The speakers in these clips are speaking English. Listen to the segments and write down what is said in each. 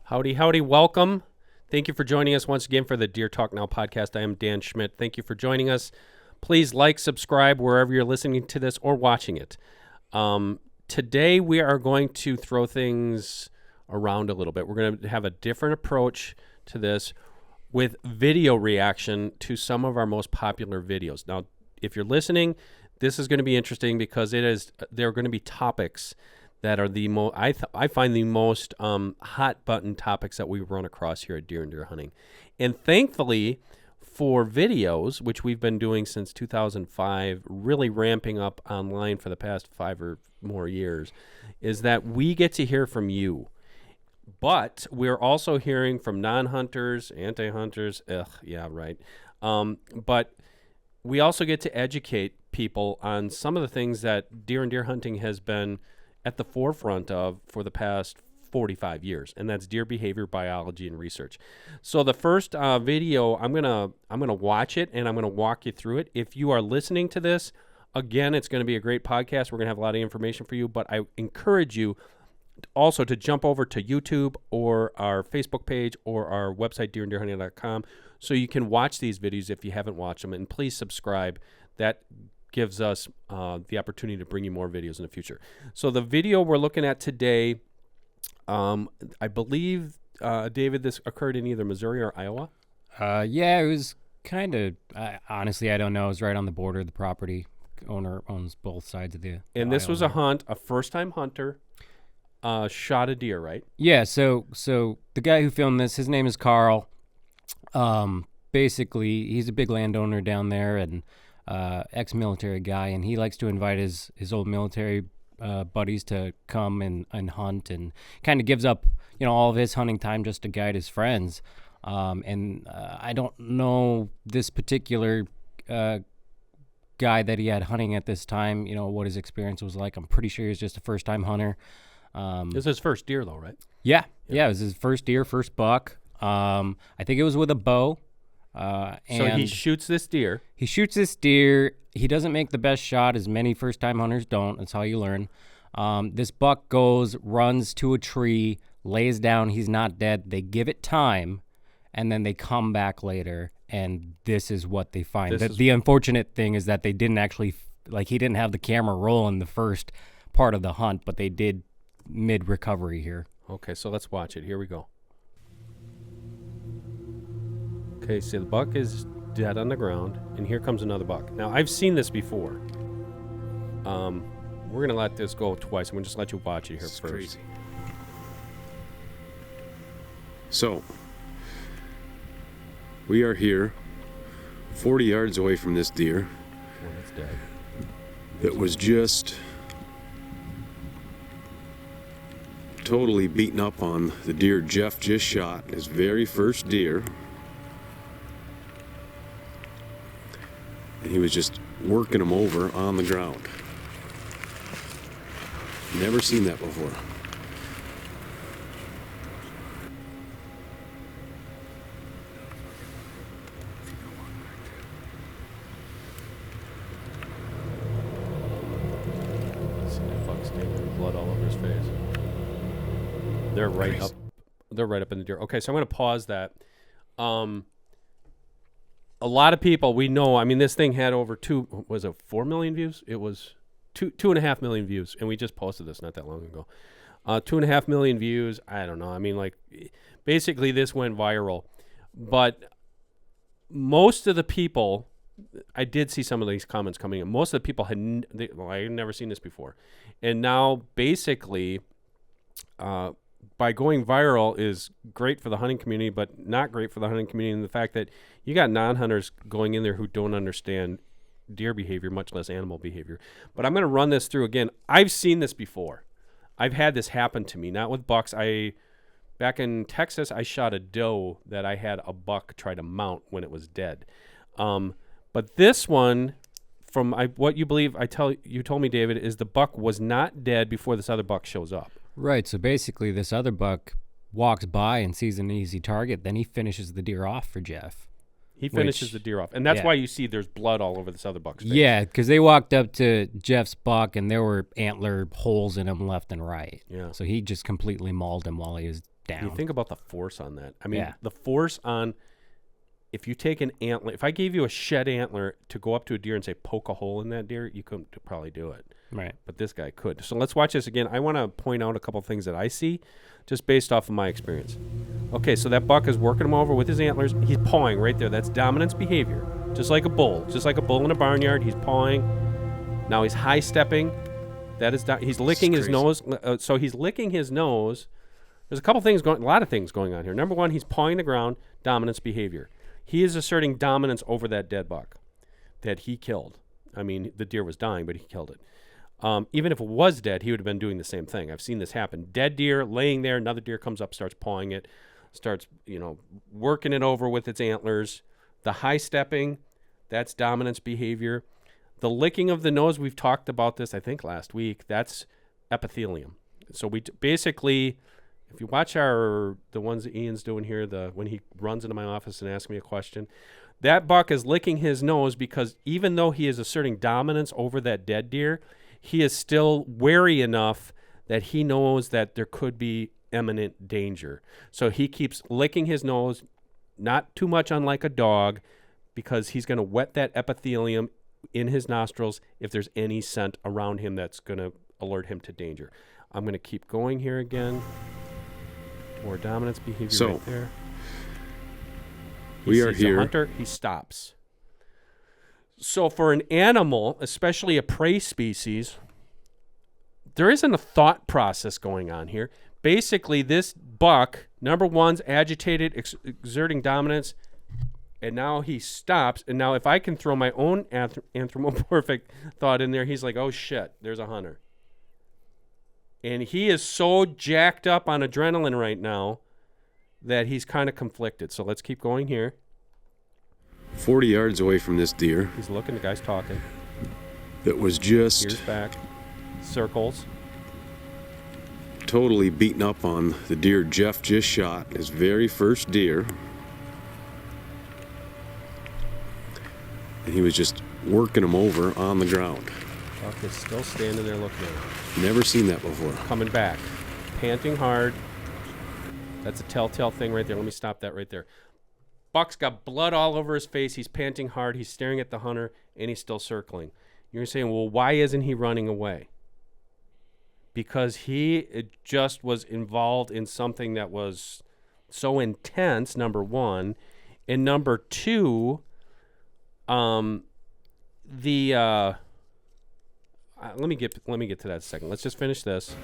Howdy, howdy, welcome. Thank you for joining us once again for the Deer Talk Now podcast. I am Dan Schmidt. Thank you for joining us. Please like, subscribe wherever you're listening to this or watching it. Today we are going to throw things around a little bit. We're going to have a different approach to this with video reaction to some of our most popular videos. Now, if you're listening, this is going to be interesting because there are going to be topics that are the most, I find the most hot button topics that we run across here at Deer and Deer Hunting. And thankfully for videos, which we've been doing since 2005, really ramping up online for the past 5 or more years, is that we get to hear from you. But we're also hearing from non-hunters, anti-hunters, yeah, right. But we also get to educate people on some of the things that Deer and Deer Hunting has been at the forefront of for the past 45 years, and that's deer behavior, biology, and research. So the first video, I'm gonna watch it, and I'm gonna walk you through it. If you are listening to this, again, it's gonna be a great podcast. We're gonna have a lot of information for you, but I encourage you also to jump over to YouTube or our Facebook page or our website, deeranddeerhunting.com, so you can watch these videos if you haven't watched them, and please subscribe. That gives us the opportunity to bring you more videos in the future. So the video we're looking at today, I believe, David, this occurred in either Missouri or Iowa? Yeah, it was kind of, honestly, I don't know. It was right on the border of the property. Owner owns both sides of the And this was a hunt, a first-time hunter, shot a deer, right? Yeah, so the guy who filmed this, his name is Carl. Basically, he's a big landowner down there and ex-military guy, and he likes to invite his old military buddies to come and hunt, and kind of gives up all of his hunting time just to guide his friends. I don't know this particular guy that he had hunting at this time, what his experience was like. I'm pretty sure he was just a first-time hunter. This is his first deer, though, right? Yeah, it was his first deer, first buck. I think it was with a bow. So he shoots this deer. He doesn't make the best shot, as many first-time hunters don't. That's how you learn. This buck runs to a tree, lays down. He's not dead. They give it time, and then they come back later, and this is what they find. The unfortunate thing is that they didn't actually, he didn't have the camera rolling the first part of the hunt, but they did mid-recovery here. Okay, so let's watch it. Here we go. Okay, so the buck is dead on the ground, and here comes another buck. Now, I've seen this before. We're going to let this go twice. I'm going to just let you watch it here first. Crazy. So, we are here 40 yards away from this deer It's dead. that was just totally beaten up on the deer Jeff just shot, his very first deer. And he was just working him over on the ground. Never seen that before. See that buck standing with blood all over his face. They're right up. They're right up in the deer. Okay, so I'm going to pause that. A lot of people we know. I mean, this thing had over 4 million views? It was 2.5 million views, and we just posted this not that long ago. 2.5 million views. I don't know. I mean, basically this went viral, but most of the people, I did see some of these comments coming in. Most of the people I had never seen this before, and now basically, by going viral is great for the hunting community, but not great for the hunting community in the fact that you got non-hunters going in there who don't understand deer behavior, much less animal behavior. But I'm going to run this through again. I've seen this before. I've had this happen to me, not with bucks. Back in Texas, I shot a doe that I had a buck try to mount when it was dead. But this one, from what you believe, you told me, David, is the buck was not dead before this other buck shows up. Right, so basically this other buck walks by and sees an easy target, then he finishes the deer off for Jeff. He finishes the deer off. And that's why you see there's blood all over this other buck's face. Yeah, because they walked up to Jeff's buck, and there were antler holes in him left and right. Yeah. So he just completely mauled him while he was down. You think about the force on that. I mean, Yeah. the force on, if you take an antler, if I gave you a shed antler to go up to a deer and say, poke a hole in that deer, you couldn't probably do it. Right. But this guy could. So let's watch this again. I want to point out a couple things that I see just based off of my experience. Okay, so that buck is working him over with his antlers. He's pawing right there. That's dominance behavior. Just like a bull. Just like a bull in a barnyard. He's pawing. Now he's high stepping. That is he's licking his nose. So he's licking his nose. There's a lot of things going on here. Number one, he's pawing the ground. Dominance behavior. He is asserting dominance over that dead buck that he killed. I mean, the deer was dying, but he killed it. Even if it was dead, he would have been doing the same thing. I've seen this happen. Dead deer laying there, another deer comes up, starts pawing it, starts, working it over with its antlers. The high stepping, that's dominance behavior. The licking of the nose, we've talked about this, I think, last week. That's epithelium. So we basically, if you watch the ones that Ian's doing here, when he runs into my office and asks me a question, that buck is licking his nose because even though he is asserting dominance over that dead deer, he is still wary enough that he knows that there could be imminent danger. So he keeps licking his nose, not too much unlike a dog, because he's going to wet that epithelium in his nostrils if there's any scent around him that's going to alert him to danger. I'm going to keep going here again. More dominance behavior right there. We are here. A hunter, he stops. So for an animal, especially a prey species, there isn't a thought process going on here. Basically, this buck, number one's agitated, exerting dominance, and now he stops. And now if I can throw my own anthropomorphic thought in there, he's like, oh shit, there's a hunter. And he is so jacked up on adrenaline right now that he's kind of conflicted. So let's keep going here. 40 yards away from this deer. He's looking, the guy's talking. That was just Ears back, circles. Totally beaten up on the deer Jeff just shot, his very first deer. And he was just working him over on the ground. Buck is still standing there looking at him. Never seen that before. Coming back, panting hard. That's a telltale thing right there. Let me stop that right there. Buck's got blood all over his face. He's panting hard. He's staring at the hunter, and he's still circling. You're saying, well, why isn't he running away? Because he just was involved in something that was so intense, number one. And number two, let me get to that in a second. Let's just finish this.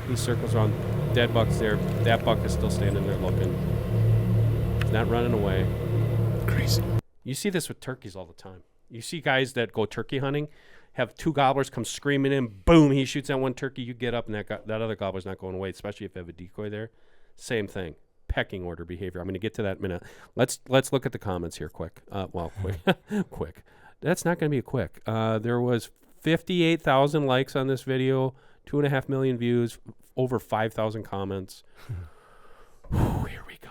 He circles around. Dead buck's there. That buck is still standing there looking. He's not running away. Crazy. You see this with turkeys all the time. You see guys that go turkey hunting, have two gobblers come screaming in. Boom! He shoots at one turkey. You get up, and that other gobbler's not going away. Especially if you have a decoy there. Same thing. Pecking order behavior. I'm going to get to that in a minute. Let's look at the comments here quick. Quick. That's not going to be a quick. There was 58,000 likes on this video, 2.5 million views, over 5,000 comments. Here we go.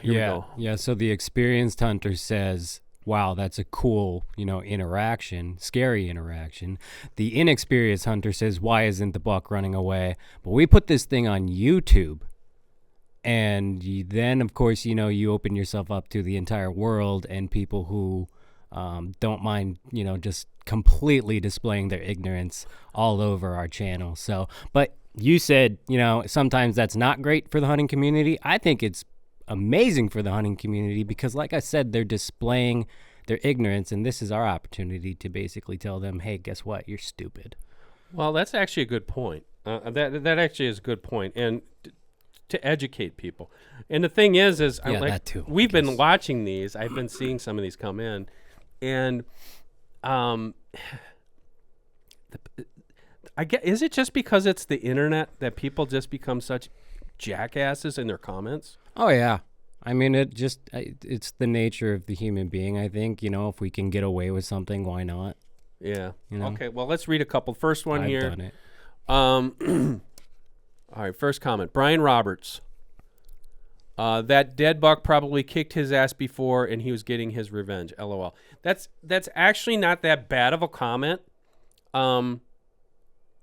Here we go. Yeah, so the experienced hunter says, wow, that's a cool, interaction, scary interaction. The inexperienced hunter says, why isn't the buck running away? But we put this thing on YouTube. And then, of course, you open yourself up to the entire world and people who don't mind, just completely displaying their ignorance all over our channel. So, but you said, sometimes that's not great for the hunting community. I think it's amazing for the hunting community because, like I said, they're displaying their ignorance, and this is our opportunity to basically tell them, hey, guess what? You're stupid. Well, that's actually a good point. That actually is a good point. And to educate people. And the thing is that too, we've been watching these. I've been seeing some of these come in, and I get, is it just because it's the internet that people just become such jackasses in their comments? Oh yeah. I mean, it's the nature of the human being. I think, if we can get away with something, why not? Yeah. Okay. Well, let's read a couple. First one here. I've done it. All right, first comment. Brian Roberts. That dead buck probably kicked his ass before, and he was getting his revenge. LOL. That's actually not that bad of a comment.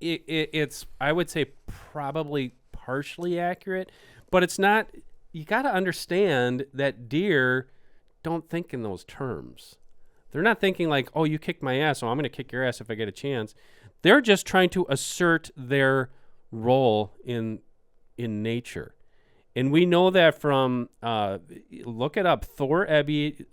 it's, I would say, probably partially accurate, but it's not. You got to understand that deer don't think in those terms. They're not thinking like, oh, you kicked my ass, so I'm going to kick your ass if I get a chance. They're just trying to assert their role in nature. And we know that from, look it up, Thor Ebbe,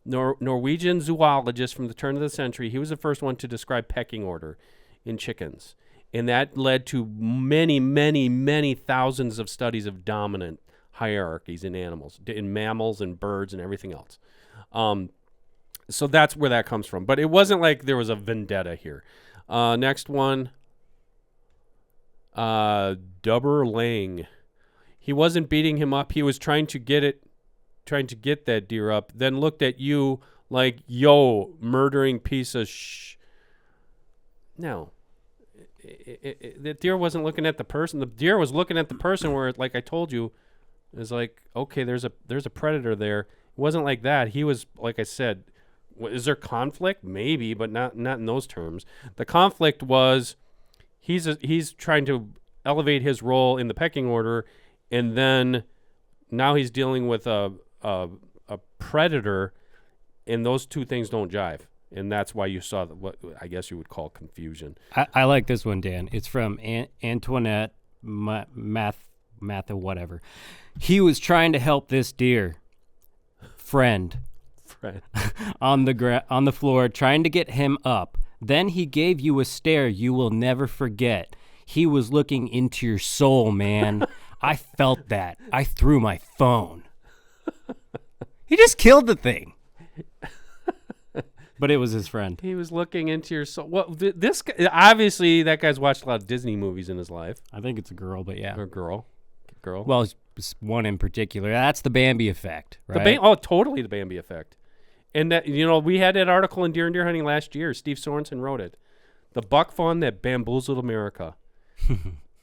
Norwegian zoologist from the turn of the century. He was the first one to describe pecking order in chickens. And that led to many, many, many thousands of studies of dominant hierarchies in animals, in mammals and birds and everything else. So that's where that comes from. But it wasn't like there was a vendetta here. Next one. Dubber Lang. He wasn't beating him up. He was trying to get that deer up, then looked at you like, yo, murdering piece of No. The deer wasn't looking at the person. The deer was looking at the person where, like I told you, is like, okay, there's a predator there. It wasn't like that. He was, like I said, is there conflict? Maybe, but not in those terms. The conflict was he's trying to elevate his role in the pecking order, and then now he's dealing with a predator, and those two things don't jive. And that's why you saw what I guess you would call confusion. I like this one, Dan. It's from Antoinette Matha, whatever. He was trying to help this deer friend on the floor, trying to get him up. Then he gave you a stare you will never forget. He was looking into your soul, man. I felt that. I threw my phone. He just killed the thing. But it was his friend. He was looking into your soul. Well, this guy, obviously, that guy's watched a lot of Disney movies in his life. I think it's a girl, but yeah. Or girl. Well, it's one in particular. That's the Bambi effect, right? Totally the Bambi effect. And that, we had that article in Deer and Deer Hunting last year. Steve Sorensen wrote it. The buck fawn that bamboozled America.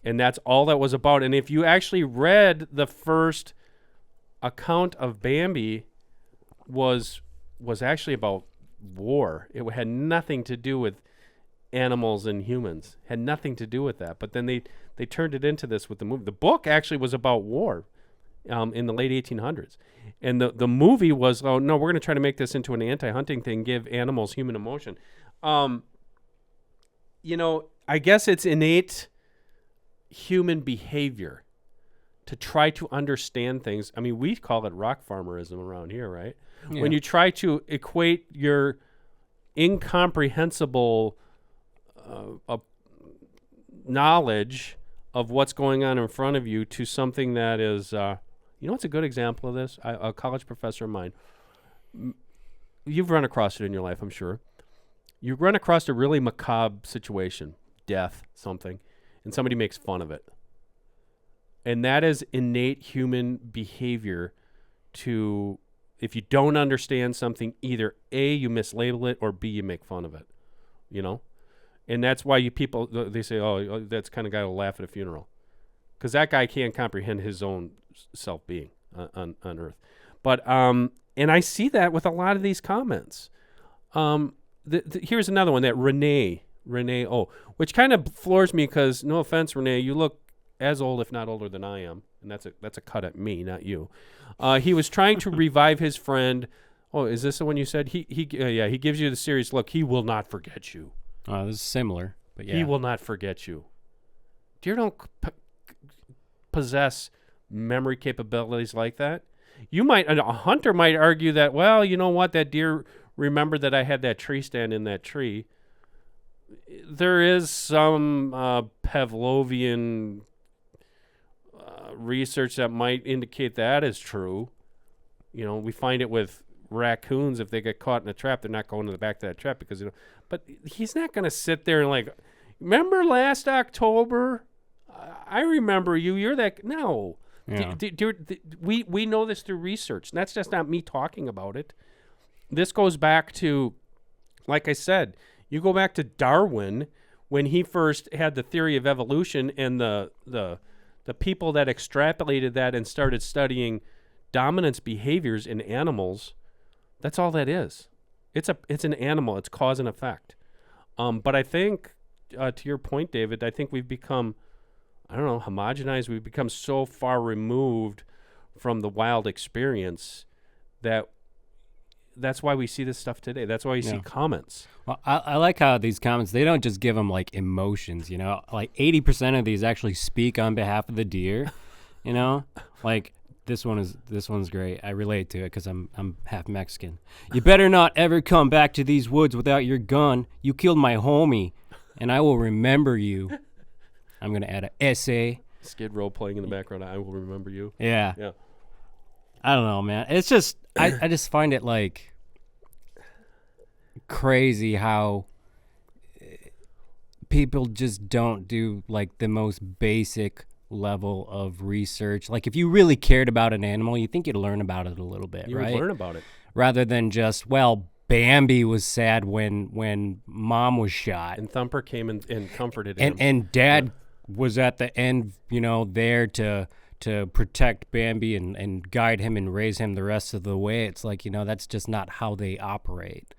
And that's all that was about. And if you actually read the first account of Bambi, was actually about war. It had nothing to do with animals and humans. Had nothing to do with that. But then they turned it into this with the movie. The book actually was about war in the late 1800s. And the movie was, oh, no, we're going to try to make this into an anti-hunting thing, give animals human emotion. I guess it's innate human behavior to try to understand things. I mean, we call it rock farmerism around here, right? Yeah. When you try to equate your incomprehensible knowledge of what's going on in front of you to something that is, what's a good example of this? A college professor of mine, you've run across it in your life, I'm sure. You run across a really macabre situation, death, something, and somebody makes fun of it. And that is innate human behavior to, if you don't understand something, either A, you mislabel it, or B, you make fun of it, And that's why people, they say, oh, that's the kind of guy who'll laugh at a funeral. Because that guy can't comprehend his own self-being on Earth. But, and I see that with a lot of these comments. Here's another one, that Renee O, which kind of floors me because, no offense, Renee, you look as old, if not older than I am. And that's a cut at me, not you. He was trying to revive his friend. Oh, is this the one you said? He gives you the serious look. He will not forget you. This is similar, but yeah. He will not forget you. Deer don't possess memory capabilities like that. A hunter might argue that, well, you know what, that deer remembered that I had that tree stand in that tree. There is some Pavlovian research that might indicate that is true. We find it with raccoons. If they get caught in a trap, they're not going to the back of that trap because, but he's not going to sit there and like, remember last October? I remember you. You're that. No. Yeah. We know this through research. And that's just not me talking about it. This goes back to, like I said, you go back to Darwin when he first had the theory of evolution, and the people that extrapolated that and started studying dominance behaviors in animals. That's all that is. It's an animal. It's cause and effect. But I think to your point, David, I think we've become, I don't know, homogenized. We've become so far removed from the wild experience that's why we see this stuff today. That's why you see comments. Well, I like how these comments, they don't just give them like emotions, you know, like 80% of these actually speak on behalf of the deer, you know, like this one's great. I relate to it because I'm half Mexican. You better not ever come back to these woods without your gun. You killed my homie, and I will remember you. I'm going to add an essay. Skid Row playing in the background. I will remember you. Yeah. Yeah. I don't know, man. It's just, I just find it like crazy how people just don't do like the most basic level of research. Like if you really cared about an animal, you think you'd learn about it a little bit, You right? would learn about it. Rather than just, well, Bambi was sad when mom was shot. And Thumper came and comforted him. And dad was at the end, you know, there to protect Bambi and guide him and raise him the rest of the way. It's like, you know, that's just not how they operate.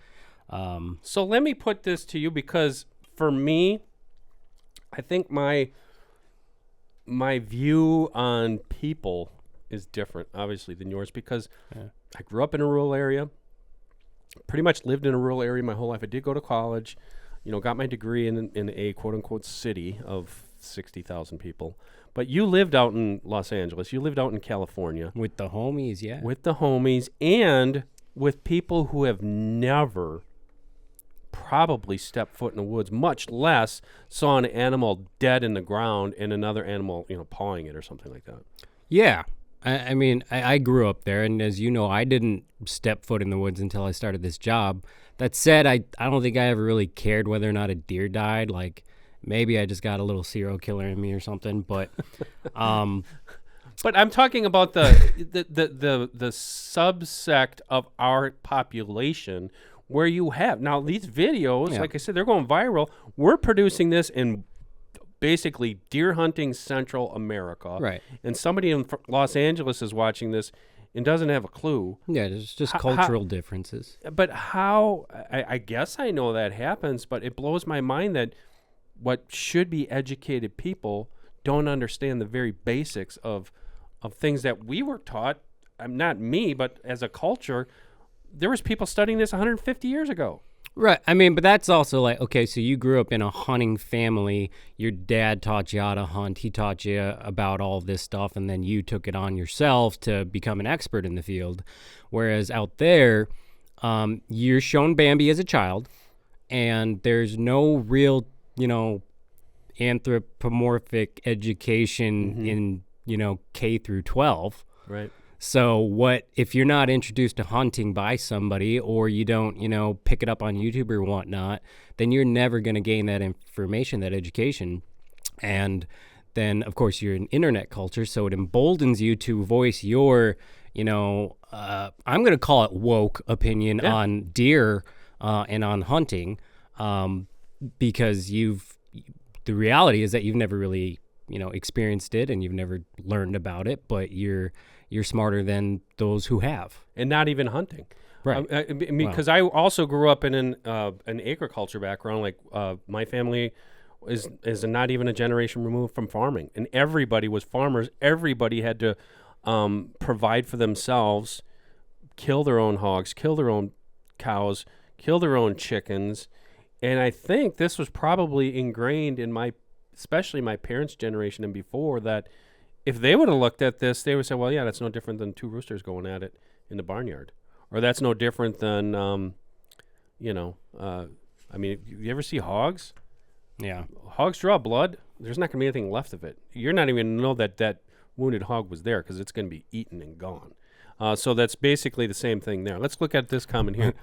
So let me put this to you, because for me, I think my view on people is different, obviously, than yours, because I grew up in a rural area, pretty much lived in a rural area my whole life. I did go to college, you know, got my degree in a quote-unquote city of 60,000 people. But you lived out in Los Angeles. You lived out in California. With the homies, yeah. With the homies, and with people who have never probably stepped foot in the woods, much less saw an animal dead in the ground and another animal, you know, pawing it or something like that. Yeah. I mean, I grew up there, and as you know, I didn't step foot in the woods until I started this job. That said, I don't think I ever really cared whether or not a deer died. Like, maybe I just got a little serial killer in me or something, but but I'm talking about the subsect of our population where you have now these videos, like I said, they're going viral. We're producing this in basically deer hunting Central America. Right. And somebody in Los Angeles is watching this and doesn't have a clue. Yeah, there's just cultural differences. But how, I guess I know that happens, but it blows my mind that what should be educated people don't understand the very basics of things that we were taught. Not me, but as a culture, there was people studying this 150 years ago. Right. I mean, but that's also like, okay, so you grew up in a hunting family. Your dad taught you how to hunt. He taught you about all this stuff, and then you took it on yourself to become an expert in the field. Whereas out there, you're shown Bambi as a child, and there's no real, you know, anthropomorphic education in, you know, K through 12. Right. So what if you're not introduced to hunting by somebody, or you don't, you know, pick it up on YouTube or whatnot, then you're never going to gain that information, that education. And then, of course, you're an internet culture, so it emboldens you to voice your, you know, I'm going to call it woke opinion on deer and on hunting, because the reality is that you've never really, you know, experienced it and you've never learned about it, but you're smarter than those who have. And not even hunting. Right. I mean, because I also grew up in an agriculture background. Like my family is not even a generation removed from farming. And everybody was farmers. Everybody had to provide for themselves, kill their own hogs, kill their own cows, kill their own chickens. And I think this was probably ingrained in especially my parents' generation and before, that if they would have looked at this, they would say, well, yeah, that's no different than two roosters going at it in the barnyard. Or that's no different than, I mean, you ever see hogs? Yeah. Hogs draw blood. There's not going to be anything left of it. You're not even going to know that wounded hog was there, because it's going to be eaten and gone. So that's basically the same thing there. Let's look at this comment here.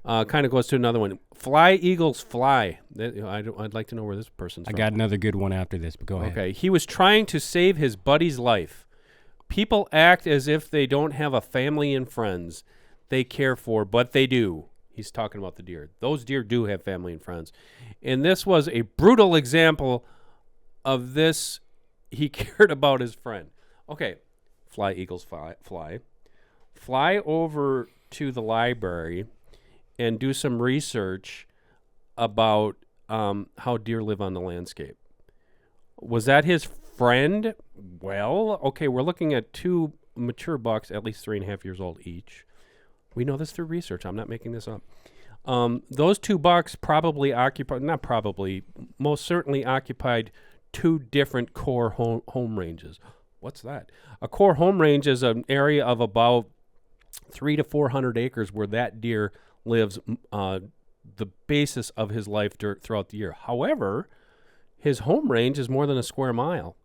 Kind of goes to another one. Fly, eagles, fly. I'd like to know where this person's from. I got another good one after this, but go ahead. Okay. He was trying to save his buddy's life. People act as if they don't have a family and friends they care for, but they do. He's talking about the deer. Those deer do have family and friends. And this was a brutal example of this. He cared about his friend. Okay. Fly, eagles, fly. Fly over to the library and do some research about how deer live on the landscape. Was that his friend? Well, okay, we're looking at 2 mature bucks, at least 3.5 years old each. We know this through research. I'm not making this up. Those 2 bucks most certainly occupied 2 different core home ranges. What's that? A core home range is an area of about 300 to 400 acres where that deer lives the basis of his life throughout the year. However, his home range is more than a square mile.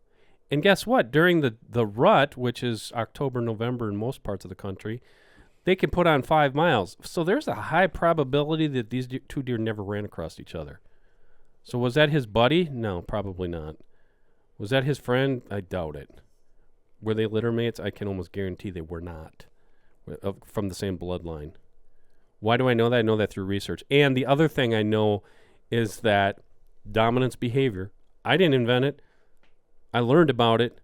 And guess what? During the rut, which is October, November in most parts of the country, they can put on 5 miles. So there's a high probability that these 2 deer never ran across each other. So was that his buddy? No, probably not. Was that his friend? I doubt it. Were they litter mates? I can almost guarantee they were not from the same bloodline. Why do I know that? I know that through research. And the other thing I know is that dominance behavior, I didn't invent it. I learned about it.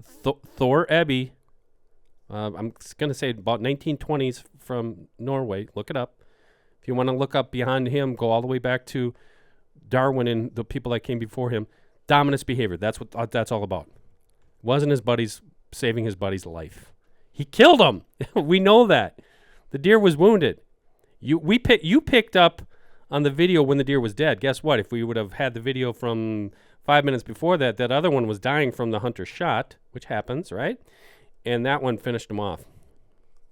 Thor Ebbe, I'm going to say about 1920s from Norway. Look it up. If you want to look up behind him, go all the way back to Darwin and the people that came before him. Dominance behavior, that's what that's all about. Wasn't his buddies saving his buddy's life. He killed him. We know that. The deer was wounded. You picked up on the video when the deer was dead. Guess what? If we would have had the video from 5 minutes before that, that other one was dying from the hunter shot, which happens, right? And that one finished him off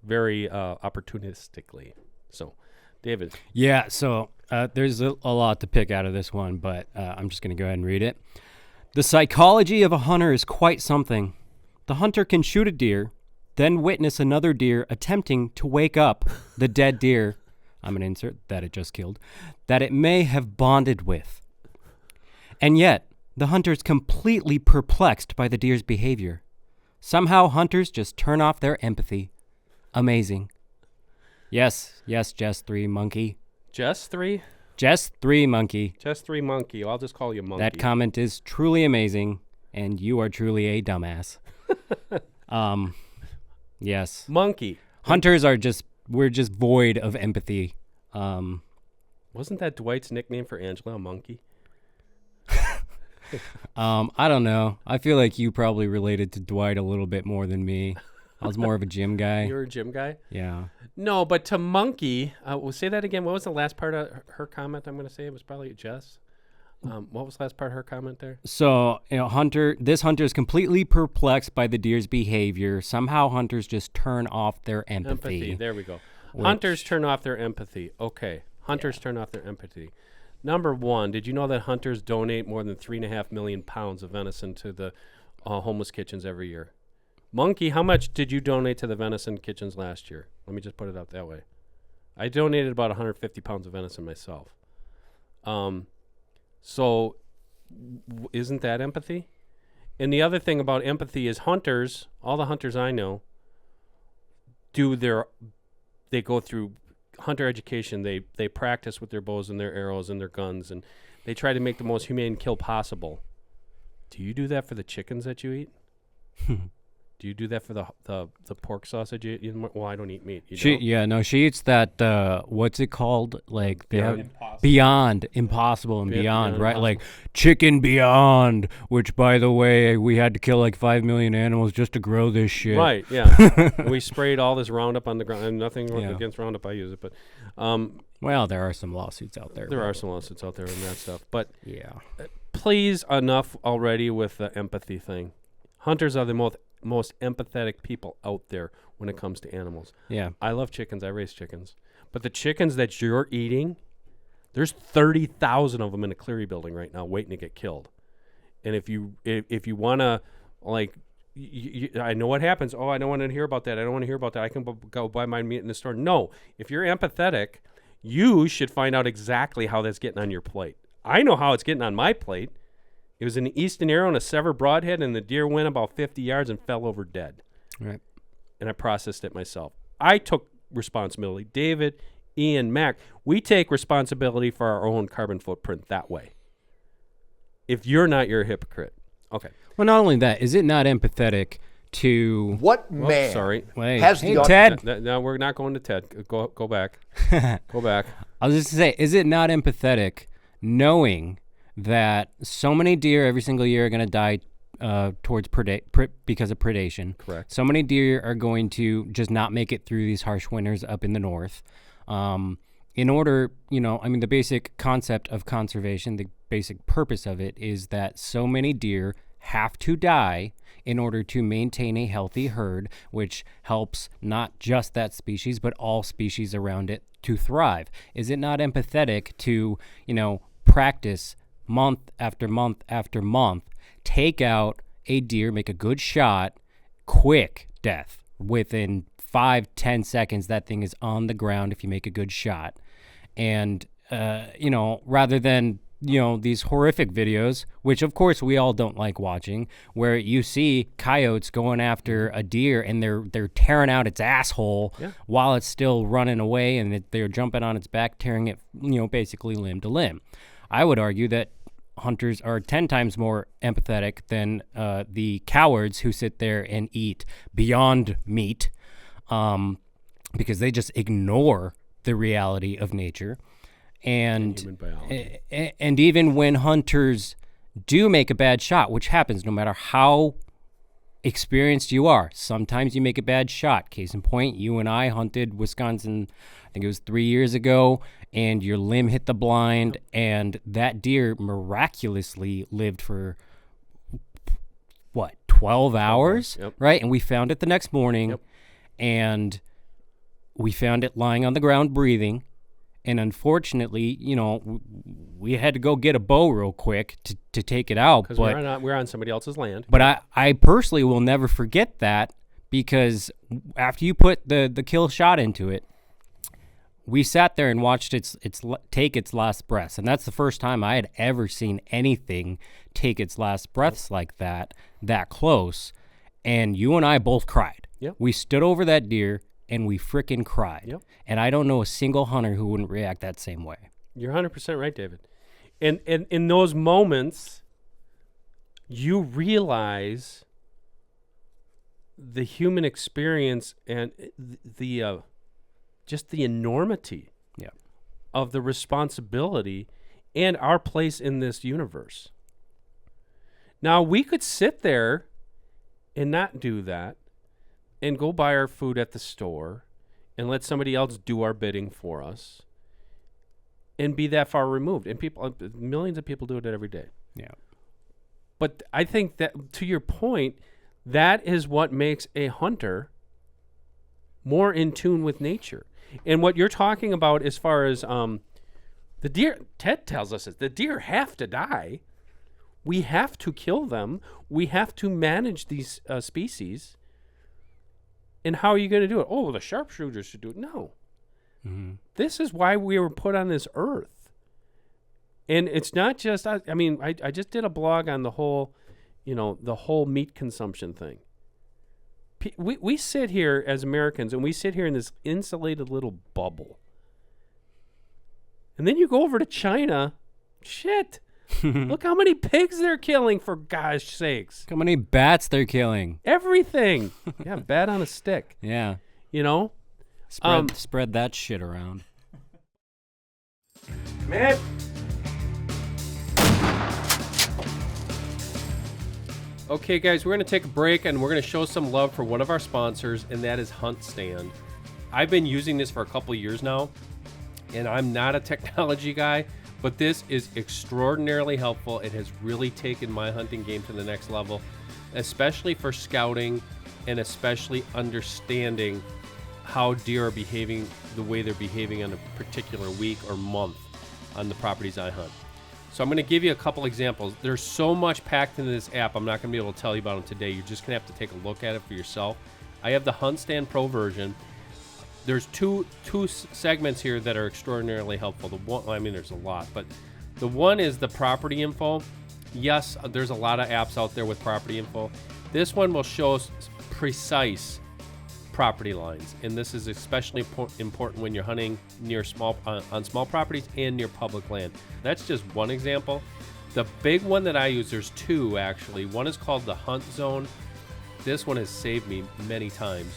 very opportunistically. So, David. Yeah, so there's a lot to pick out of this one, but I'm just going to go ahead and read it. The psychology of a hunter is quite something. The hunter can shoot a deer, then witness another deer attempting to wake up the dead deer, I'm going to insert that it just killed, that it may have bonded with. And yet, the hunter is completely perplexed by the deer's behavior. Somehow hunters just turn off their empathy. Amazing. Yes, Jess 3 Monkey. Jess 3? Jess 3 Monkey. Jess 3 Monkey. I'll just call you Monkey. That comment is truly amazing, and you are truly a dumbass. Yes. Monkey. Hunters we're just void of empathy. Wasn't that Dwight's nickname for Angela, a monkey? I don't know. I feel like you probably related to Dwight a little bit more than me. I was more of a gym guy. You were a gym guy? Yeah. No, but to monkey, we'll say that again. What was the last part of her comment I'm going to say? It was probably Jess. What was the last part of her comment there? So, this hunter is completely perplexed by the deer's behavior. Somehow hunters just turn off their empathy. There we go. Hunters turn off their empathy. Okay. Hunters turn off their empathy. Number one, did you know that hunters donate more than 3.5 million pounds of venison to the homeless kitchens every year? Monkey, how much did you donate to the venison kitchens last year? Let me just put it out that way. I donated about 150 pounds of venison myself. So isn't that empathy? And the other thing about empathy is hunters, all the hunters I know, they go through hunter education. They practice with their bows and their arrows and their guns, and they try to make the most humane kill possible. Do you do that for the chickens that you eat? Do you do that for the pork sausage you eat? Well, I don't eat meat. She eats that, what's it called? Like, they have Beyond Impossible and Beyond, right? Impossible. Like, Chicken Beyond, which, by the way, we had to kill like 5 million animals just to grow this shit. Right, yeah. We sprayed all this Roundup on the ground, and nothing against Roundup, I use it, but... well, there are some lawsuits out there. There are some lawsuits out there and that stuff, but... Yeah. Please, enough already with the empathy thing. Hunters are the most empathetic people out there when it comes to animals. Yeah. I love chickens. I raise chickens. But the chickens that you're eating, there's 30,000 of them in a Cleary building right now waiting to get killed. And if you want to, like, I know what happens. Oh, I don't want to hear about that. I don't want to hear about that. I can go buy my meat in the store. No. If you're empathetic, you should find out exactly how that's getting on your plate. I know how it's getting on my plate. It was an Easton arrow and a severed broadhead, and the deer went about 50 yards and fell over dead. Right. And I processed it myself. I took responsibility. David, Ian, Mac, we take responsibility for our own carbon footprint that way. If you're not, you're a hypocrite. Okay. Well, not only that, is it not empathetic to... What man sorry. has the... Ted. No, we're not going to Ted. Go back. Go back. I was just going to say, is it not empathetic knowing that so many deer every single year are going to die because of predation. Correct. So many deer are going to just not make it through these harsh winters up in the north. In order, the basic concept of conservation, the basic purpose of it is that so many deer have to die in order to maintain a healthy herd, which helps not just that species, but all species around it to thrive. Is it not empathetic to, practice month after month after month, take out a deer, make a good shot, quick death within 5-10 seconds? That thing is on the ground if you make a good shot. And, rather than, these horrific videos, which of course we all don't like watching, where you see coyotes going after a deer and they're tearing out its asshole while it's still running away, and they're jumping on its back, tearing it, basically limb to limb. I would argue that hunters are 10 times more empathetic than the cowards who sit there and eat Beyond Meat, because they just ignore the reality of nature. And human biology. And even when hunters do make a bad shot, which happens no matter how experienced you are, sometimes you make a bad shot. Case in point, you and I hunted Wisconsin, I think it was 3 years ago, and your limb hit the blind, and that deer miraculously lived for 12 hours, right? And we found it the next morning, and we found it lying on the ground breathing. And unfortunately, we had to go get a bow real quick to take it out. Because we're on somebody else's land. But I personally will never forget that, because after you put the kill shot into it, we sat there and watched its take its last breaths. And that's the first time I had ever seen anything take its last breaths like that close. And you and I both cried. Yep. We stood over that deer and we frickin' cried. Yep. And I don't know a single hunter who wouldn't react that same way. You're 100% right, David. And in those moments, you realize the human experience and the just the enormity of the responsibility and our place in this universe. Now, we could sit there and not do that and go buy our food at the store and let somebody else do our bidding for us and be that far removed. And millions of people do it every day. Yeah. But I think that, to your point, that is what makes a hunter more in tune with nature. And what you're talking about as far as the deer, Ted tells us the deer have to die. We have to kill them. We have to manage these species. And how are you going to do it? Oh, the sharpshooters should do it. No. Mm-hmm. This is why we were put on this earth. And it's not just, I just did a blog on the whole meat consumption thing. We sit here as Americans, and we sit here in this insulated little bubble. And then you go over to China, shit. Look how many pigs they're killing, for gosh sakes. Look how many bats they're killing. Everything. Yeah, bat on a stick. Yeah. Spread that shit around. Man. Okay, guys, we're going to take a break, and we're going to show some love for one of our sponsors, and that is HuntStand. I've been using this for a couple years now, and I'm not a technology guy, but this is extraordinarily helpful. It has really taken my hunting game to the next level, especially for scouting and especially understanding how deer are behaving the way they're behaving on a particular week or month on the properties I hunt. So I'm going to give you a couple examples. There's so much packed into this app, I'm not going to be able to tell you about them today. You're just going to have to take a look at it for yourself. I have the HuntStand Pro version. There's two segments here that are extraordinarily helpful. The one, there's a lot, but the one is the property info. Yes, there's a lot of apps out there with property info. This one will show us precise property lines, and this is especially important when you're hunting near on small properties and near public land. That's just one example. The big one that I use, there's two actually. One is called the Hunt Zone. This one has saved me many times.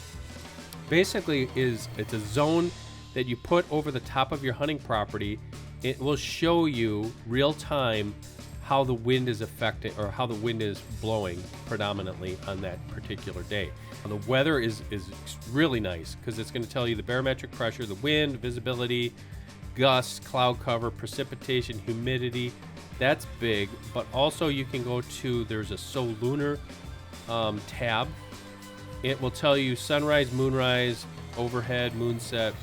Basically, it's a zone that you put over the top of your hunting property, it will show you real time how the wind is affecting or how the wind is blowing predominantly on that particular day. The weather is really nice because it's going to tell you the barometric pressure, the wind, visibility, gusts, cloud cover, precipitation, humidity. That's big. But also you can go to, there's a Solunar tab. It will tell you sunrise, moonrise, overhead, moonset,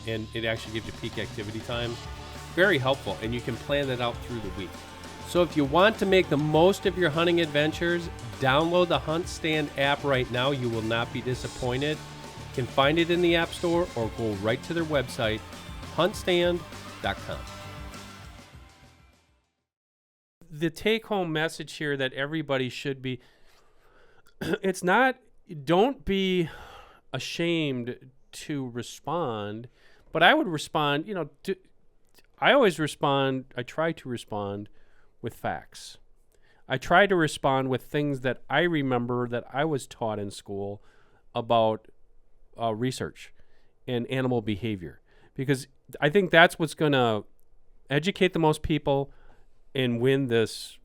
and it actually gives you peak activity time. Very helpful, and you can plan that out through the week. So if you want to make the most of your hunting adventures, download the HuntStand app right now. You will not be disappointed. You can find it in the App Store or go right to their website, huntstand.com. The take-home message here that everybody should be, it's not, don't be ashamed to respond, but I would respond, I always respond, I try to respond with facts. I try to respond with things that I remember that I was taught in school about research and animal behavior, because I think that's what's going to educate the most people and win this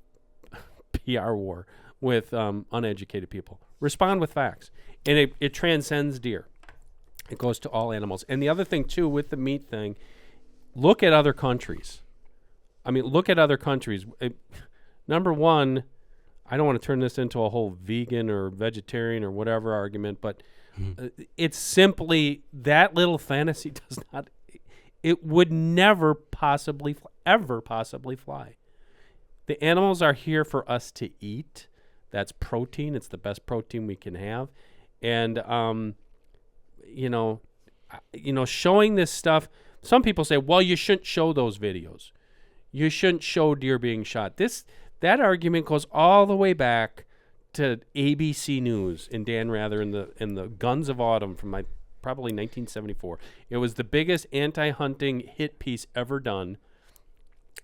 PR war with uneducated people. Respond with facts. And it transcends deer. It goes to all animals. And the other thing, too, with the meat thing, look at other countries. Look at other countries. Number one, I don't want to turn this into a whole vegan or vegetarian or whatever argument, but it's simply that little fantasy does not, it would never possibly, ever possibly fly. The animals are here for us to eat. That's protein. It's the best protein we can have. And, showing this stuff, some people say, well, you shouldn't show those videos. You shouldn't show deer being shot. That argument goes all the way back to ABC News and Dan Rather in the Guns of Autumn from probably 1974. It was the biggest anti-hunting hit piece ever done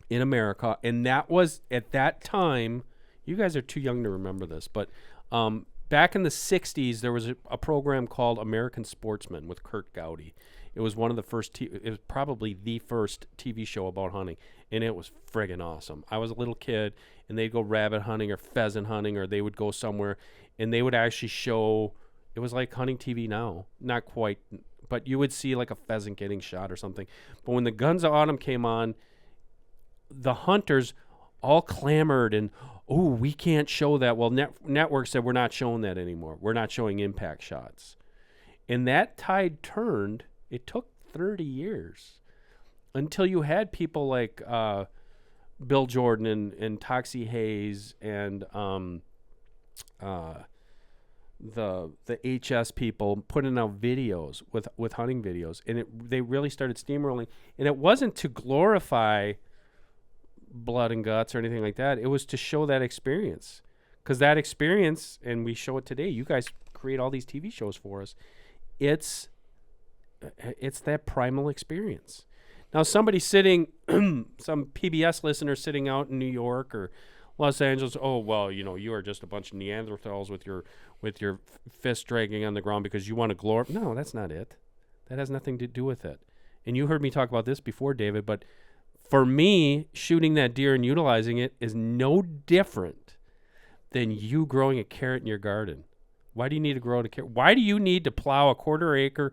in America, and that was at that time. You guys are too young to remember this, but back in the 60s, there was a program called American Sportsman with Kurt Gowdy. It was one of the first. It was probably the first TV show about hunting, and it was friggin' awesome. I was a little kid, and they'd go rabbit hunting or pheasant hunting, or they would go somewhere, and they would actually show. It was like hunting TV now, not quite, but you would see like a pheasant getting shot or something. But when the Guns of Autumn came on, the hunters all clamored and, oh, we can't show that. Well, network said we're not showing that anymore. We're not showing impact shots, and that tide turned. It took 30 years until you had people like Bill Jordan and Toxie Hayes and the HS people putting out videos with hunting videos, and they really started steamrolling. And it wasn't to glorify blood and guts or anything like that. It was to show that experience, because that experience, and we show it today. You guys create all these TV shows for us. It's that primal experience. Now, somebody sitting, some PBS listener sitting out in New York or Los Angeles, oh, well, you are just a bunch of Neanderthals with your fist dragging on the ground because you want to glorify. No, that's not it. That has nothing to do with it. And you heard me talk about this before, David, but for me, shooting that deer and utilizing it is no different than you growing a carrot in your garden. Why do you need to grow a carrot? Why do you need to plow a quarter acre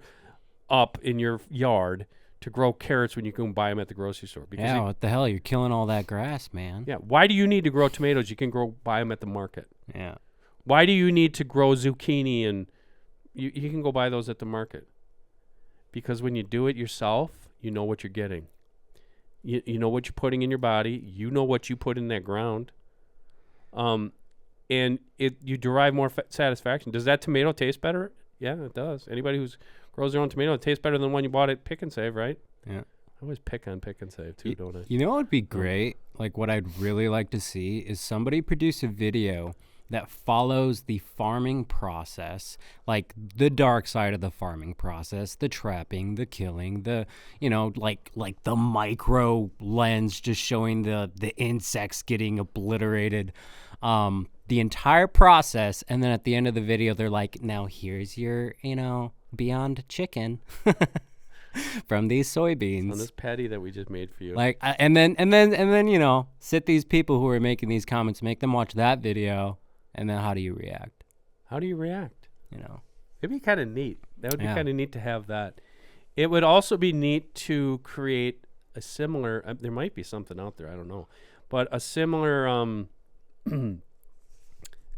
up in your yard to grow carrots when you can buy them at the grocery store? Because what the hell? You're killing all that grass, man. Yeah. Why do you need to grow tomatoes? You can buy them at the market. Yeah. Why do you need to grow zucchini and you can go buy those at the market? Because when you do it yourself, you know what you're getting. You know what you're putting in your body. You know what you put in that ground. And you derive more satisfaction. Does that tomato taste better? Yeah, it does. Anybody who grows their own tomato, it tastes better than one you bought at Pick and Save, right? Yeah. I always pick on Pick and Save too, don't I? You know what would be great? Like what I'd really like to see is somebody produce a video that follows the farming process, like the dark side of the farming process, the trapping, the killing, the, like the micro lens just showing the insects getting obliterated, the entire process. And then at the end of the video, they're like, now here's your, Beyond Chicken. from these soybeans. On this patty that we just made for you. Like, and then you know, sit these people who are making these comments, make them watch that video, and then how do you react? How do you react? You know, it'd be kind of neat. That would be Yeah. kind of neat to have that. It would also be neat to create a similar. There might be something out there. I don't know, but a similar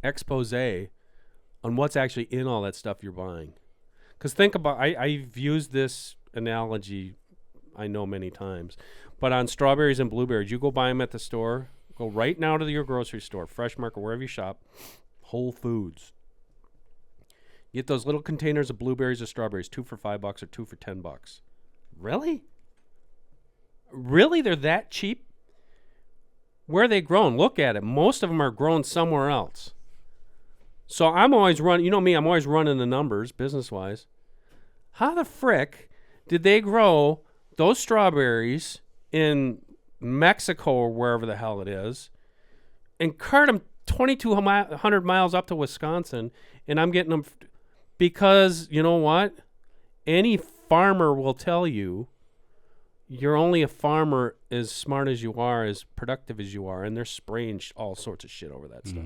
expose on what's actually in all that stuff you're buying. Because think about, I've used this analogy, I know many times, but on strawberries and blueberries, you go buy them at the store. Go right now to your grocery store, Fresh Market, wherever you shop, Whole Foods. Get those little containers of blueberries or strawberries, 2 for $5 or 2 for $10. Really? Really? They're that cheap? Where are they grown? Look at it. Most of them are grown somewhere else. So I'm always running, you know me, I'm always running the numbers business-wise. How the frick did they grow those strawberries in Mexico or wherever the hell it is and cart them 2,200 miles up to Wisconsin, and I'm getting them because, you know what? Any farmer will tell you you're only a farmer as smart as you are, as productive as you are, and they're spraying all sorts of shit over that stuff.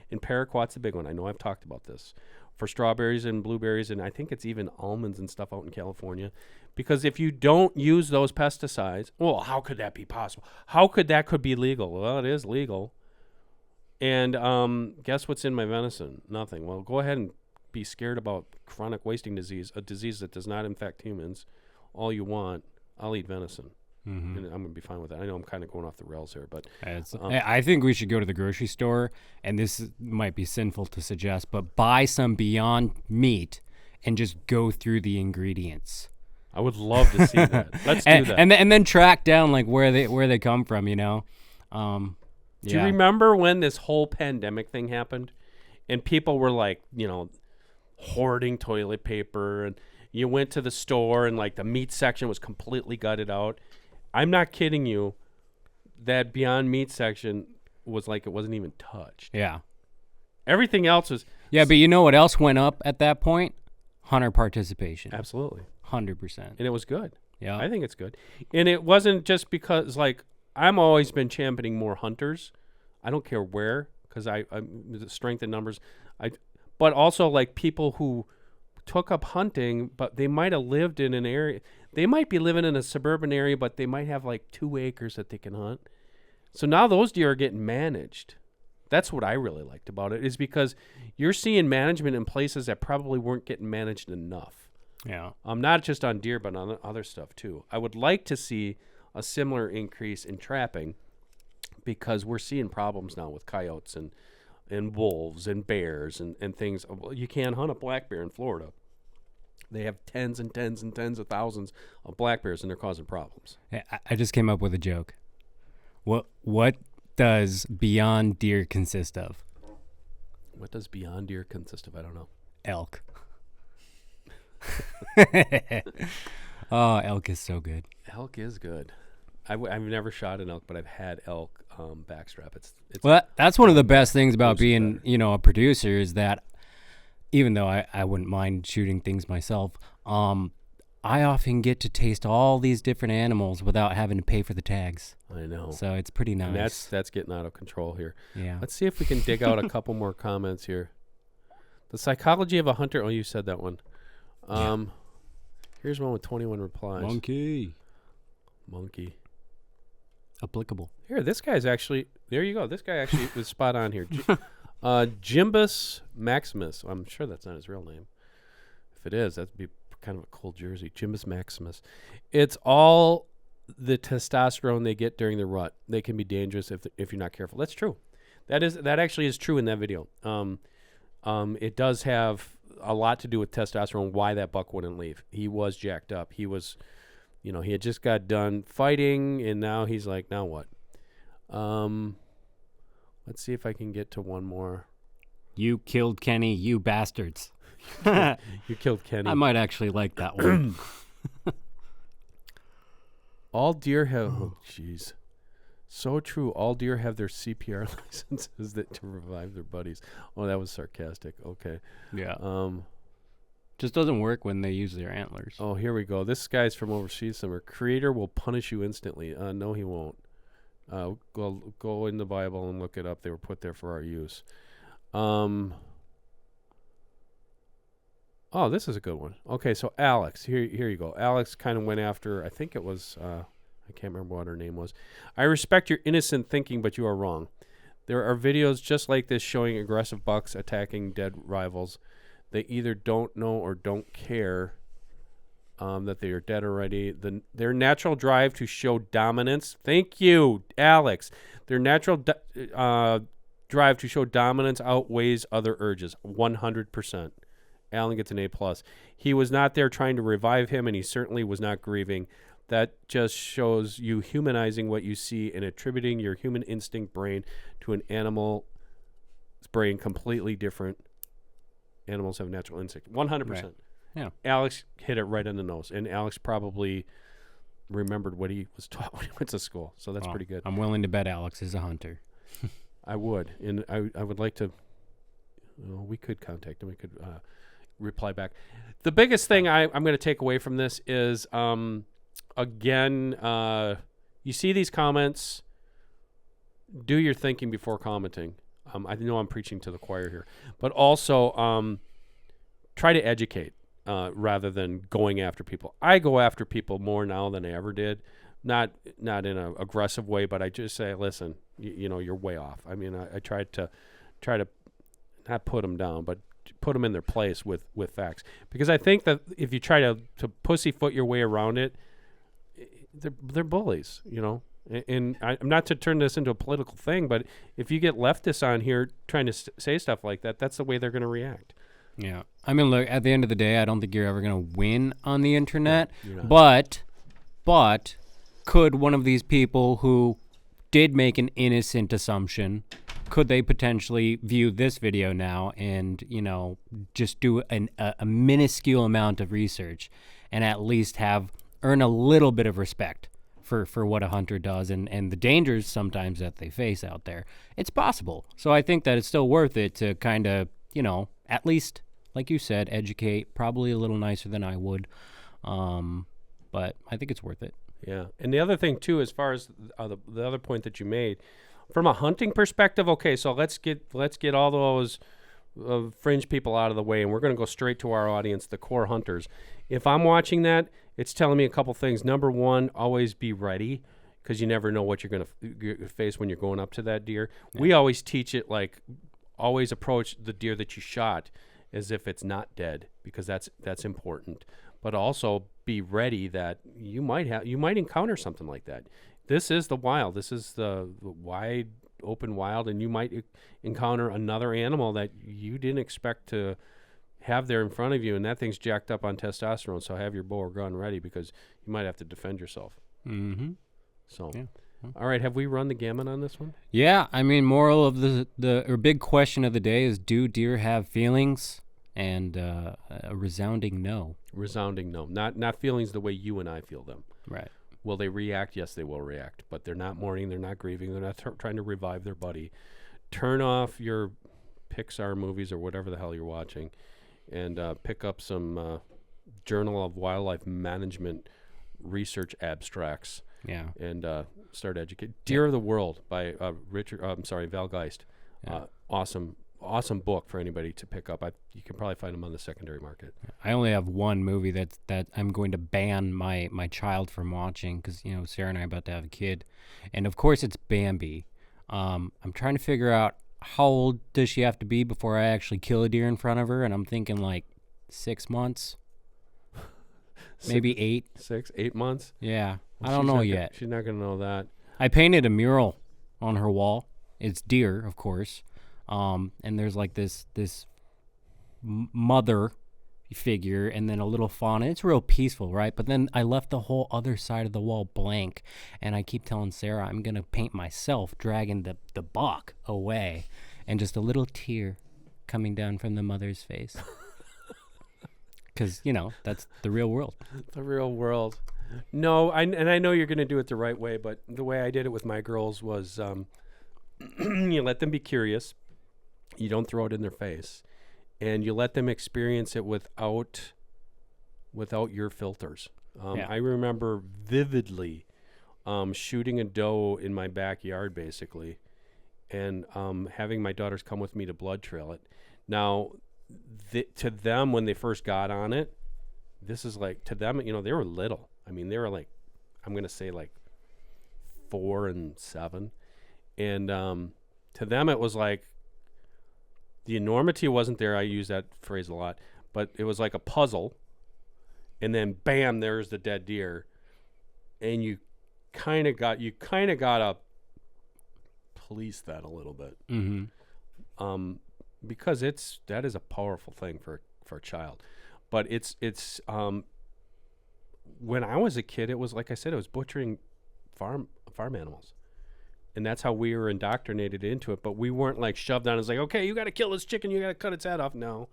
And paraquat's the big one. I know I've talked about this. For strawberries and blueberries, and I think it's even almonds and stuff out in California. Because if you don't use those pesticides, well, how could that be possible? How could that could be legal? Well, it is legal. And guess what's in my venison? Nothing. Well, go ahead and be scared about chronic wasting disease, a disease that does not infect humans, all you want. I'll eat venison. And I'm going to be fine with that. I know I'm kind of going off the rails here, but I think we should go to the grocery store, and might be sinful to suggest, but buy some Beyond Meat and just go through the ingredients. I would love to see that. Let's do that. And then track down like where they come from, you know. Do you remember when this whole pandemic thing happened, and people were like, you know, hoarding toilet paper, and you went to the store and like the meat section was completely gutted out. I'm not kidding you. That Beyond Meat section was like it wasn't even touched. Yeah. Everything else was. Yeah, but you know what else went up at that point? Hunter participation. Absolutely. 100%. And it was good. Yeah. I think it's good. And it wasn't just because, like, I'm always been championing more hunters. I don't care where, because I'm the strength in numbers. But also, like, people who took up hunting, but they might have lived in an area. They might be living in a suburban area, but they might have like 2 acres that they can hunt. So now those deer are getting managed. That's what I really liked about it, is because you're seeing management in places that probably weren't getting managed enough. Yeah. Not just on deer, but on other stuff too. I would like to see a similar increase in trapping, because we're seeing problems now with coyotes and wolves and bears and things. You can't hunt a black bear in Florida. They have tens and tens and tens of thousands of black bears, and they're causing problems. I just came up with a joke. What does Beyond Deer consist of? What does Beyond Deer consist of? I don't know. Elk. Oh, elk is so good. Elk is good. I've never shot an elk, but I've had elk backstrap. It's well, that's one of the best things about being, you know, a producer, is that even though I wouldn't mind shooting things myself, I often get to taste all these different animals without having to pay for the tags. I know. So it's pretty nice. And that's getting out of control here. Yeah. Let's see if we can dig out a couple more comments here. The psychology of a hunter. Oh, you said that one. Here's one with 21 replies. Monkey. Applicable. Here, this guy's actually. There you go. This guy actually was spot on here. Jimbus Maximus. I'm sure that's not his real name. If it is, that'd be kind of a cool jersey. Jimbus Maximus. It's all the testosterone they get during the rut. They can be dangerous if you're not careful. That's true. That actually is true in that video. It does have a lot to do with testosterone, why that buck wouldn't leave. He was jacked up. He was, you know, he had just got done fighting, and now he's like, now what? Let's see if I can get to one more. You killed Kenny, you bastards. You killed Kenny. I might actually like that one. All deer have, oh jeez. So true. All deer have their CPR licenses to revive their buddies. Oh, that was sarcastic. Okay. Yeah. Just doesn't work when they use their antlers. Oh, here we go. This guy's from overseas somewhere. Creator will punish you instantly. No, he won't. Go in the Bible and look it up. They were put there for our use. Oh, this is a good one. Okay, so Alex, here you go. Alex kind of went after, I think it was, I can't remember what her name was. I respect your innocent thinking, but you are wrong. There are videos just like this showing aggressive bucks attacking dead rivals. They either don't know or don't care that they are dead already. Their natural drive to show dominance. Thank you, Alex. Their natural drive to show dominance outweighs other urges. 100%. Alan gets an A+. He was not there trying to revive him, and he certainly was not grieving. That just shows you humanizing what you see and attributing your human instinct brain to an animal's brain completely different. Animals have natural instinct. 100%. Right. Yeah. Alex hit it right on the nose, and Alex probably remembered what he was taught when he went to school, so that's pretty good. I'm willing to bet Alex is a hunter. I would, and I would like to, we could contact him. We could reply back. The biggest thing I'm going to take away from this is, again, you see these comments, do your thinking before commenting. I know I'm preaching to the choir here, but also try to educate rather than going after people. I go after people more now than I ever did, not in an aggressive way, but I just say, listen, you're way off. I mean, I try to not put them down, but put them in their place with facts, because I think that if you try to pussyfoot your way around it, they're bullies, And I'm not to turn this into a political thing, but if you get leftists on here trying to say stuff like that, that's the way they're going to react. Yeah. I mean, look, at the end of the day, I don't think you're ever going to win on the internet. Yeah, but could one of these people who did make an innocent assumption, could they potentially view this video now and, just do a minuscule amount of research and at least earn a little bit of respect for what a hunter does and the dangers sometimes that they face out there? It's possible. So I think that it's still worth it to kind of, at least, like you said, educate, probably a little nicer than I would. But I think it's worth it. Yeah. And the other thing, too, as far as the other point that you made, from a hunting perspective, okay, so let's get all those fringe people out of the way, and we're going to go straight to our audience, the core hunters. If I'm watching that, it's telling me a couple things. Number one, always be ready, because you never know what you're going to face when you're going up to that deer. Yeah. We always teach it like always approach the deer that you shot as if it's not dead, because that's important. But also be ready that you might encounter something like that. This is the wild. This is the wide open wild, and you might encounter another animal that you didn't expect to have there in front of you, and that thing's jacked up on testosterone. So have your bow or gun ready, because you might have to defend yourself. Mm-hmm. So, yeah. All right, have we run the gamut on this one? Yeah, I mean, moral of the big question of the day is: do deer have feelings? And a resounding no. Resounding no. Not feelings the way you and I feel them. Right. Will they react? Yes, they will react. But they're not mourning. They're not grieving. They're not trying to revive their buddy. Turn off your Pixar movies or whatever the hell you're watching, and pick up some Journal of Wildlife Management research abstracts. Yeah. And start educating. Deer of the World by Val Geist. Yeah. Awesome book for anybody to pick up. You can probably find them on the secondary market. I only have one movie that I'm going to ban my child from watching, because Sarah and I are about to have a kid, and of course it's Bambi. I'm trying to figure out how old does she have to be before I actually kill a deer in front of her, and I'm thinking like 6 months, maybe 8. 8 months. Yeah, well, I don't know yet. She's not gonna know that. I painted a mural on her wall. It's deer, of course. And there's like this mother figure and then a little fawn. It's real peaceful, right? But then I left the whole other side of the wall blank, and I keep telling Sarah I'm going to paint myself dragging the buck away, and just a little tear coming down from the mother's face. Because, that's the real world. The real world. No, I know you're going to do it the right way, but the way I did it with my girls was you let them be curious. You don't throw it in their face. and you let them experience it without your filters. I remember vividly shooting a doe in my backyard, basically, and having my daughters come with me to blood trail it. Now, to them, when they first got on it, this is like, to them, they were little. I mean, they were like, I'm going to say like 4 and 7. And to them, it was like, the enormity wasn't there. I use that phrase a lot. But it was like a puzzle. And then, bam, there's the dead deer. And you kind of got to police that a little bit. Mm-hmm. Because that is a powerful thing for a child. But it's when I was a kid, it was, like I said, it was butchering farm animals. And that's how we were indoctrinated into it. But we weren't like shoved on. It's like, okay, you got to kill this chicken. You got to cut its head off. No,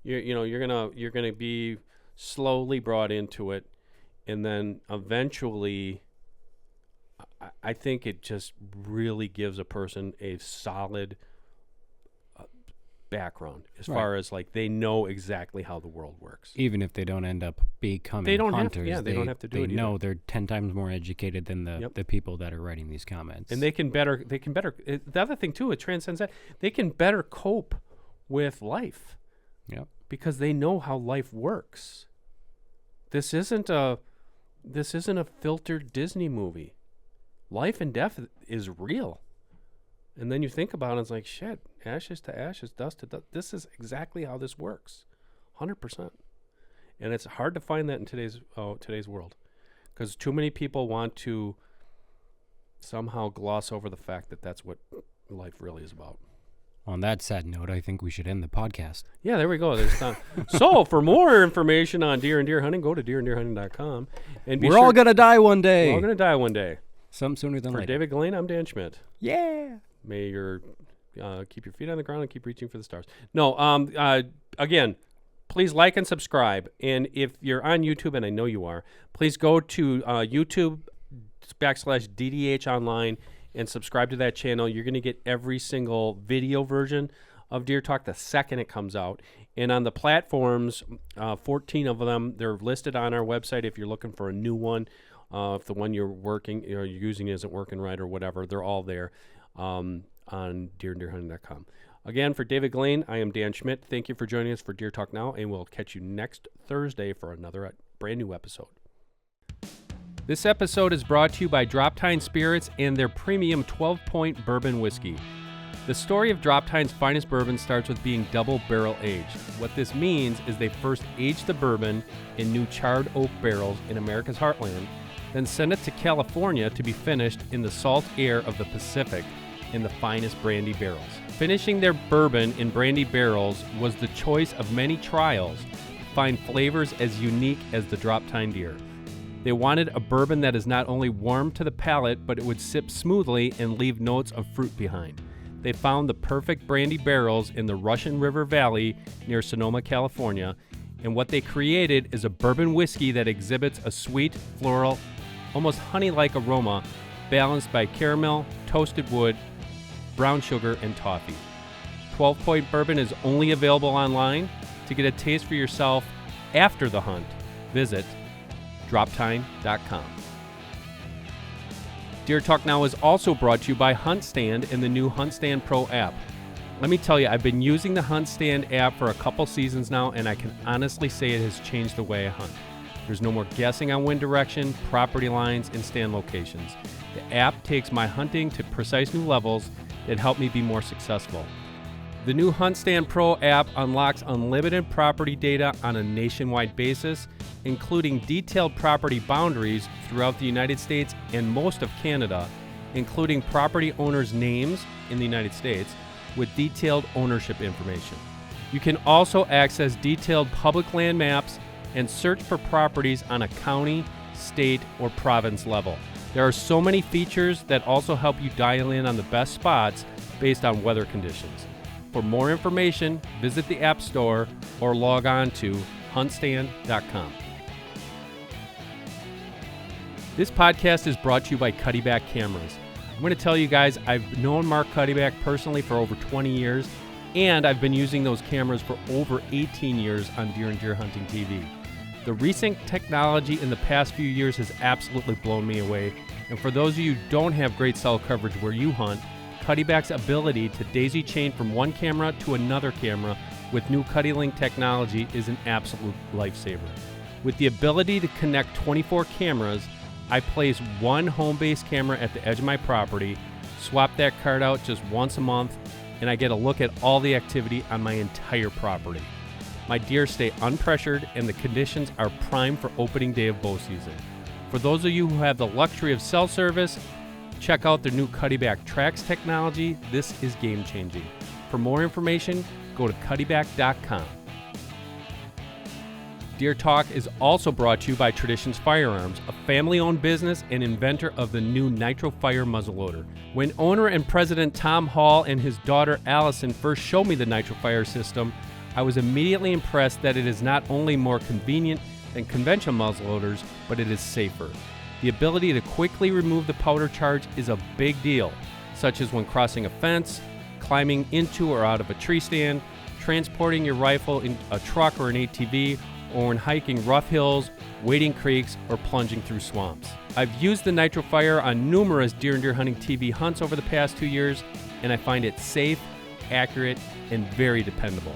you're gonna be slowly brought into it, and then eventually, I think it just really gives a person a solid background as far as like they know exactly how the world works. Even if they don't end up becoming hunters, they don't have to do it. They know they're 10 times more educated than the people that are writing these comments. And they can better. The other thing too, it transcends that. They can better cope with life. Yep. Because they know how life works. This isn't a filtered Disney movie. Life and death is real. And then you think about it, it's like, shit, ashes to ashes, dust to dust. This is exactly how this works, 100%. And it's hard to find that in today's world, because too many people want to somehow gloss over the fact that that's what life really is about. On that sad note, I think we should end the podcast. Yeah, there we go. There's time. So, for more information on deer and deer hunting, go to deeranddeerhunting.com. And we're all going to die one day. We're all going to die one day. Some sooner than later. For David Gilane, I'm Dan Schmidt. Yeah. May keep your feet on the ground and keep reaching for the stars. No, again, please like and subscribe. And if you're on YouTube, and I know you are, please go to YouTube.com/DDH online and subscribe to that channel. You're going to get every single video version of Deer Talk the second it comes out. And on the platforms, 14 of them, they're listed on our website if you're looking for a new one. If the one you're using isn't working right or whatever, they're all there on deeranddeerhunting.com. Again, for David Gilane, I am Dan Schmidt. Thank you for joining us for Deer Talk Now, and we'll catch you next Thursday for another brand new episode. This episode is brought to you by Drop Tine Spirits and their premium 12-point bourbon whiskey. The story of Drop Tine's finest bourbon starts with being double barrel aged. What this means is they first aged the bourbon in new charred oak barrels in America's heartland, then sent it to California to be finished in the salt air of the Pacific in the finest brandy barrels. Finishing their bourbon in brandy barrels was the choice of many trials to find flavors as unique as the Drop Tine Deer. They wanted a bourbon that is not only warm to the palate, but it would sip smoothly and leave notes of fruit behind. They found the perfect brandy barrels in the Russian River Valley near Sonoma, California, and what they created is a bourbon whiskey that exhibits a sweet, floral, almost honey-like aroma balanced by caramel, toasted wood, brown sugar, and toffee. 12-point bourbon is only available online. To get a taste for yourself after the hunt, visit droptine.com. Deer Talk Now is also brought to you by HuntStand and the new HuntStand Pro app. Let me tell you, I've been using the HuntStand app for a couple seasons now, and I can honestly say it has changed the way I hunt. There's no more guessing on wind direction, property lines, and stand locations. The app takes my hunting to precise new levels that help me be more successful. The new HuntStand Pro app unlocks unlimited property data on a nationwide basis, including detailed property boundaries throughout the United States and most of Canada, including property owners' names in the United States with detailed ownership information. You can also access detailed public land maps and search for properties on a county, state, or province level. There are so many features that also help you dial in on the best spots based on weather conditions. For more information, visit the App Store or log on to huntstand.com. This podcast is brought to you by Cuddyback Cameras. I'm going to tell you guys, I've known Mark Cuddyback personally for over 20 years. and I've been using those cameras for over 18 years on Deer and Deer Hunting TV. The recent technology in the past few years has absolutely blown me away, and for those of you who don't have great cell coverage where you hunt, Cuddyback's ability to daisy chain from one camera to another camera with new CuddyLink technology is an absolute lifesaver. With the ability to connect 24 cameras, I place one home-based camera at the edge of my property, swap that card out just once a month, and I get a look at all the activity on my entire property. My deer stay unpressured and the conditions are prime for opening day of bow season. For those of you who have the luxury of cell service, check out their new Cuddyback Tracks technology. This is game changing. For more information, go to cuddyback.com. Deer Talk is also brought to you by Traditions Firearms, a family-owned business and inventor of the new Nitro Fire muzzleloader. When owner and president Tom Hall and his daughter Allison first showed me the Nitro Fire system, I was immediately impressed that it is not only more convenient than conventional muzzleloaders, but it is safer. The ability to quickly remove the powder charge is a big deal, such as when crossing a fence, climbing into or out of a tree stand, transporting your rifle in a truck or an ATV, or when hiking rough hills, wading creeks, or plunging through swamps. I've used the Nitro Fire on numerous Deer and Deer Hunting TV hunts over the past 2 years, and I find it safe, accurate, and very dependable.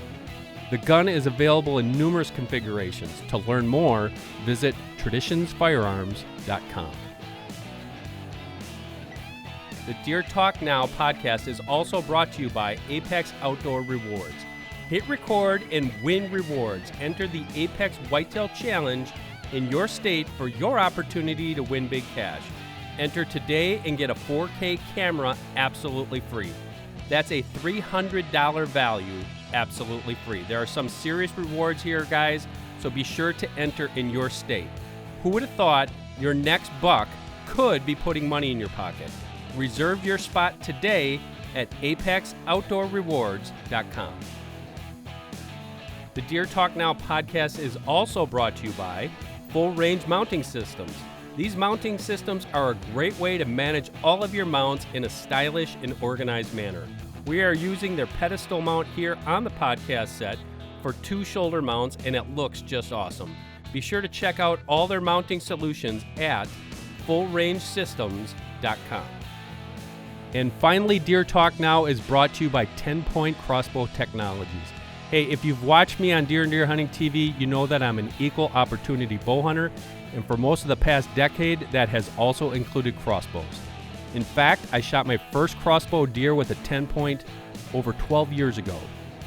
The gun is available in numerous configurations. To learn more, visit traditionsfirearms.com. The Deer Talk Now podcast is also brought to you by Apex Outdoor Rewards. Hit record and win rewards. Enter the Apex Whitetail Challenge in your state for your opportunity to win big cash. Enter today and get a 4K camera absolutely free. That's a $300 value absolutely free. There are some serious rewards here, guys, so be sure to enter in your state. Who would have thought your next buck could be putting money in your pocket? Reserve your spot today at apexoutdoorrewards.com. The Deer Talk Now podcast is also brought to you by Full Range Mounting Systems. These mounting systems are a great way to manage all of your mounts in a stylish and organized manner. We are using their pedestal mount here on the podcast set for 2 shoulder mounts, and it looks just awesome. Be sure to check out all their mounting solutions at fullrangesystems.com. And finally, Deer Talk Now is brought to you by 10-Point Crossbow Technologies. Hey, if you've watched me on Deer and Deer Hunting TV, you know that I'm an equal opportunity bow hunter, and for most of the past decade, that has also included crossbows. In fact, I shot my first crossbow deer with a 10-point over 12 years ago,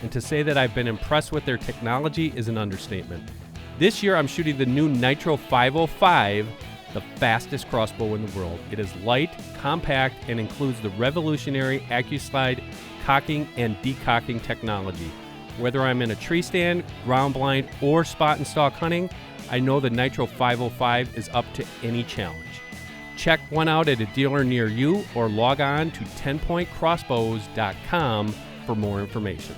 and to say that I've been impressed with their technology is an understatement. This year, I'm shooting the new Nitro 505, the fastest crossbow in the world. It is light, compact, and includes the revolutionary AccuSlide cocking and decocking technology. Whether I'm in a tree stand, ground blind, or spot and stalk hunting, I know the Nitro 505 is up to any challenge. Check one out at a dealer near you or log on to 10pointcrossbows.com for more information.